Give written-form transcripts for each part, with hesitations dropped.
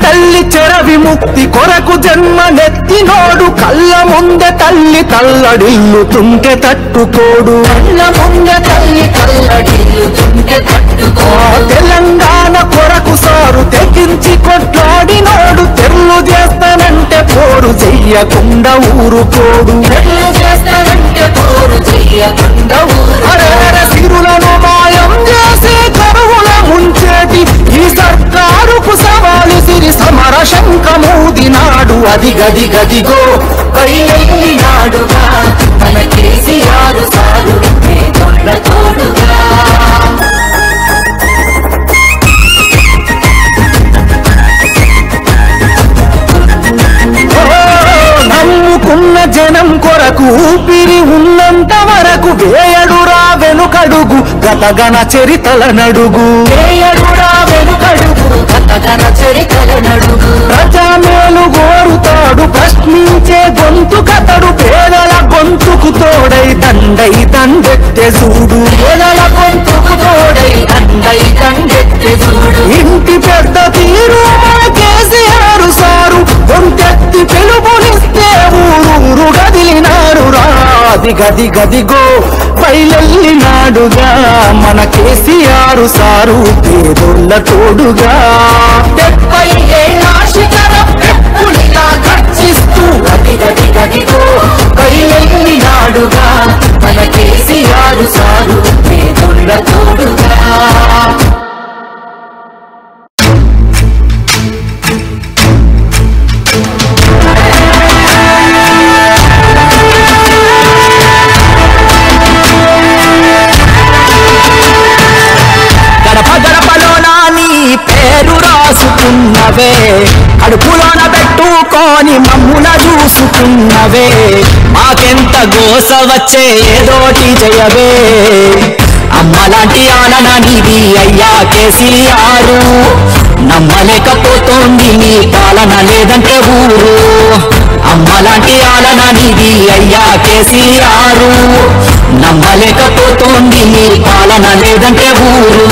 తల్లి చెర విముక్తి కొరకు జన్మనెత్తినోడు కళ్ళ ముందె తల్లి తల్లడిల్లుతుంటే తట్టుకోడు. కళ్ళ ముందె తల్లి తల్లడిల్లుతుంటే తట్టుకోడు. తెలంగాణ కొరకు సారు తెగించి కొట్లాడినోడు తెర్లు చేస్తానంటే పోరు చెయ్యకుండా ఊరుకోడు. సిరులను మాయం చేసి కరువుల ముంచేటి ఈ సర్కారుకు సవాలు సిరి సమర శంఖమూదినాడు. అది గది గదిగో నాడుగా మన కేసీఆర్ సారు తోడుగా. నమ్ముకున్న జనం కొరకు ఊపిరి ఉన్నంత వరకు వేయడురా వెనుకడుగు గతగన చరితల నడుగు. వేయడురా వెనుకడుగు గతగన చరితల నడుగు. ప్రజామేలు గోరుతాడు ప్రశ్నించే గొంతు కతడు పేదల గొంతుకు తోడై దండై దండెత్తే చూడు. పేదల గొంతుకు తోడై దండై దండెత్తే చూడు. ఇంటి పెద్ద తీరు కేసీఆర్ సారు గొంతెత్తి పిలుపునిస్తే ఊరూరు గదిలినారు రా. అది గది గదిగో బయలెల్లినాడుగా మన కేసీఆర్ సారు పేదోళ్ళ తోడుగా. 70 ఏళ్ల శిఖరం ఎప్పుడిలా గర్జిస్తూ గది గది గదిగో బయలెల్లినాడుగా మన కేసీఆర్ సారు పేదోళ్ళ తోడుగా. రాసుకున్నవే కడుపులోన పెట్టుకొని మమ్ముల చూసుకున్నవే మాకెంత గోస వచ్చే ఏదోటి జయవే. అమ్మలాంటి ఆనన నీది అయ్యా కేసీఆర్ నమ్మలేకపోతోంది నీ పాలన లేదంటే ఊరు. అమ్మలాంటి ఆలన నీది అయ్యా కేసీఆర్ నమ్మలేకపోతోంది నీ పాలన లేదంటే ఊరు.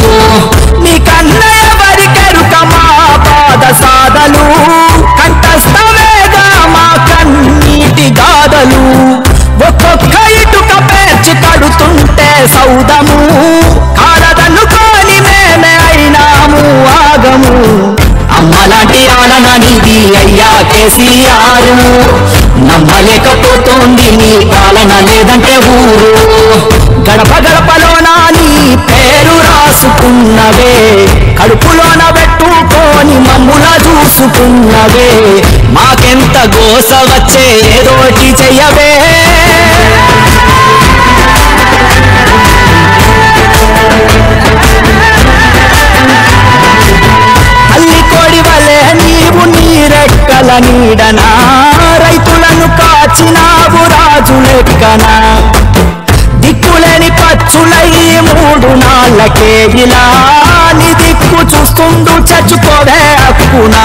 నీ కన్నా ఎవరికెరుక మా పాద సాధలు కంఠస్థమేగా మా కన్నీటి గాథలు. ఒక్కొక్క ఇటుక పేర్చి కడుతుంటే సౌదము కాలదన్నుకొని మేమే అయినాము ఆగము. అమ్మలాంటి ఆలన నీది అయ్యా కేసీఆర్ నమ్మలేకపోతోంది నీ పాలన లేదంటే ఊరు. గడప గడపలోన నీ పేరు రాసుకున్నవే కడుపులోన పెట్టుకొని మమ్ముల చూసుకున్నవే మాకెంత గోస వచ్చే ఏదోటి చెయ్యవే. అల్లి కోడి వలె నీవు నీరెక్కల నీడనా రైతులను కాచినావు రాజు లెక్కనా. దిక్కులేని పచ్చులై 3 నాళ్ళకే ఇలా నీ దిక్కు చూస్తుండు చచ్చుకోవే హక్కునా.